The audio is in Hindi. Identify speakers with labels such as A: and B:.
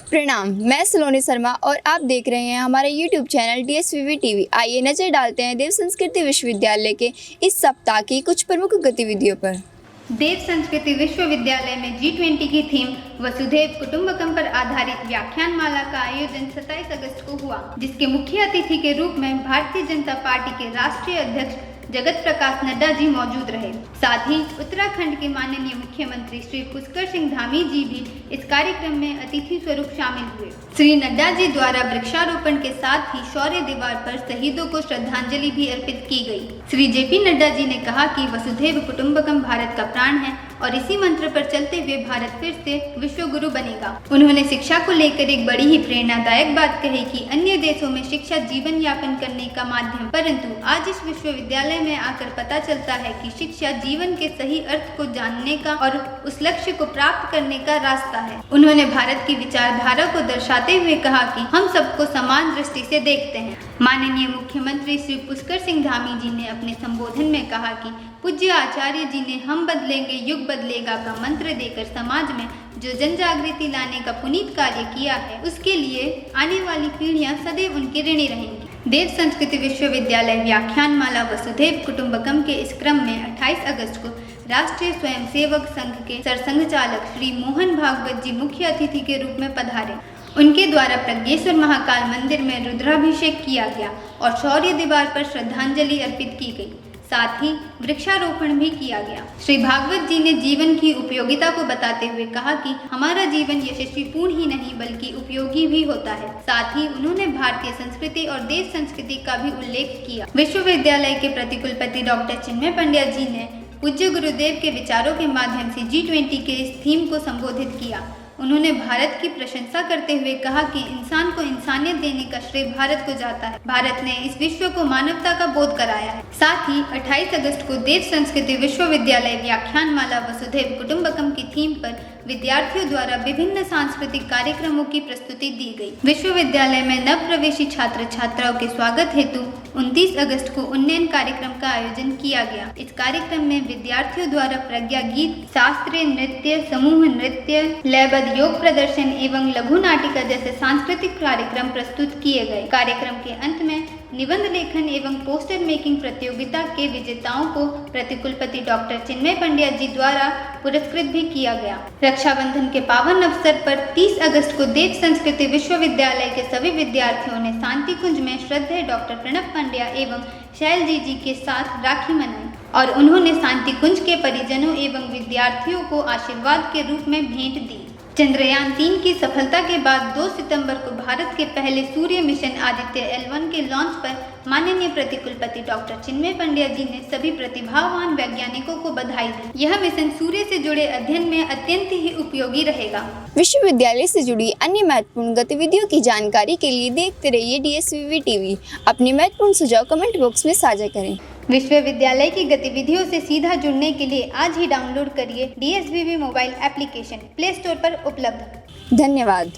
A: प्रणाम, मैं सलोनी शर्मा और आप देख रहे हैं हमारा YouTube चैनल DSVV TV। आइए नजर डालते हैं देव संस्कृति विश्वविद्यालय के इस सप्ताह की कुछ प्रमुख गतिविधियों पर।
B: देव संस्कृति विश्वविद्यालय में G20 की थीम वसुधैव कुटुंबकम पर आधारित व्याख्यानमाला का आयोजन 27 अगस्त को हुआ, जिसके मुख्य अतिथि के रूप में भारतीय जनता पार्टी के राष्ट्रीय अध्यक्ष जगत प्रकाश नड्डा जी मौजूद रहे। साथ ही उत्तराखंड के माननीय मुख्यमंत्री श्री पुष्कर सिंह धामी जी भी इस कार्यक्रम में अतिथि स्वरूप शामिल हुए। श्री नड्डा जी द्वारा वृक्षारोपण के साथ ही शौर्य दीवार पर शहीदों को श्रद्धांजलि भी अर्पित की गई। श्री JP नड्डा जी ने कहा कि वसुधैव कुटुंबकम भारत का प्राण है और इसी मंत्र पर चलते हुए भारत फिर से विश्व गुरु बनेगा। उन्होंने शिक्षा को लेकर एक बड़ी ही प्रेरणादायक बात कही कि अन्य देशों में शिक्षा जीवन यापन करने का माध्यम, परंतु आज इस विश्वविद्यालय में आकर पता चलता है कि शिक्षा जीवन के सही अर्थ को जानने का और उस लक्ष्य को प्राप्त करने का रास्ता है। उन्होंने भारत की विचारधारा को दर्शाते हुए कहा कि हम सबको समान दृष्टि से देखते हैं। माननीय मुख्यमंत्री श्री पुष्कर सिंह धामी जी ने अपने संबोधन में कहा कि पूज्य आचार्य जी ने हम बदलेंगे युग बदलेगा का मंत्र देकर समाज में जो जन जागृति लाने का पुनीत कार्य किया है, उसके लिए आने वाली पीढ़ियां सदैव उनके ऋणी रहेंगी। देव संस्कृति विश्वविद्यालय व्याख्यानमाला वसुधैव कुटुंबकम के इस क्रम में 28 अगस्त को राष्ट्रीय स्वयंसेवक संघ के सरसंघ चालक श्री मोहन भागवत जी मुख्य अतिथि के रूप में पधारे। उनके द्वारा प्रज्ञेश्वर महाकाल मंदिर में रुद्राभिषेक किया गया और शौर्य दीवार पर श्रद्धांजलि अर्पित की गई। साथ ही वृक्षारोपण भी किया गया। श्री भागवत जी ने जीवन की उपयोगिता को बताते हुए कहा कि हमारा जीवन यशस्वीपूर्ण ही नहीं बल्कि उपयोगी भी होता है। साथ ही उन्होंने भारतीय संस्कृति और देश संस्कृति का भी उल्लेख किया। विश्वविद्यालय के प्रतिकुलपति डॉक्टर चिन्मय पंड्या जी ने पूज्य गुरुदेव के विचारों के माध्यम से G20 के इस थीम को संबोधित किया। उन्होंने भारत की प्रशंसा करते हुए कहा कि इंसान को इंसानियत देने का श्रेय भारत को जाता है। भारत ने इस विश्व को मानवता का बोध कराया है। साथ ही 28 अगस्त को देव संस्कृति विश्वविद्यालय व्याख्यानमाला वसुधैव कुटुंबकम की थीम पर विद्यार्थियों द्वारा विभिन्न सांस्कृतिक कार्यक्रमों की प्रस्तुति दी गई। विश्वविद्यालय में नव प्रवेशी छात्र छात्राओं के स्वागत हेतु 29 अगस्त को उन्नयन कार्यक्रम का आयोजन किया गया। इस कार्यक्रम में विद्यार्थियों द्वारा प्रज्ञा गीत, शास्त्रीय नृत्य, समूह नृत्य, लयबद्ध योग प्रदर्शन एवं लघु नाटिका जैसे सांस्कृतिक कार्यक्रम प्रस्तुत किए गए। कार्यक्रम के अंत में निबंध लेखन एवं पोस्टर मेकिंग प्रतियोगिता के विजेताओं को प्रतिकुलपति डॉक्टर चिन्मय पंड्या जी द्वारा पुरस्कृत भी किया गया। रक्षाबंधन के पावन अवसर पर 30 अगस्त को देव संस्कृति विश्वविद्यालय के सभी विद्यार्थियों ने शांति कुंज में श्रद्धेय डॉक्टर प्रणब पंड्या एवं शैल जी के साथ राखी मनाई और उन्होंने शांति कुंज के परिजनों एवं विद्यार्थियों को आशीर्वाद के रूप में भेंट दी। चंद्रयान 3 की सफलता के बाद 2 सितंबर को भारत के पहले सूर्य मिशन आदित्य L1 के लॉन्च पर माननीय प्रतिकुलपति डॉक्टर चिन्मय पंड्या जी ने सभी प्रतिभावान वैज्ञानिकों को बधाई दी। यह मिशन सूर्य से जुड़े अध्ययन में अत्यंत ही उपयोगी रहेगा।
A: विश्वविद्यालय से जुड़ी अन्य महत्वपूर्ण गतिविधियों की जानकारी के लिए देखते रहिए DSVV TV। अपने महत्वपूर्ण सुझाव कमेंट बॉक्स में साझा करें।
B: विश्वविद्यालय की गतिविधियों से सीधा जुड़ने के लिए आज ही डाउनलोड करिए DSVV mobile application, play store पर उपलब्ध।
A: धन्यवाद।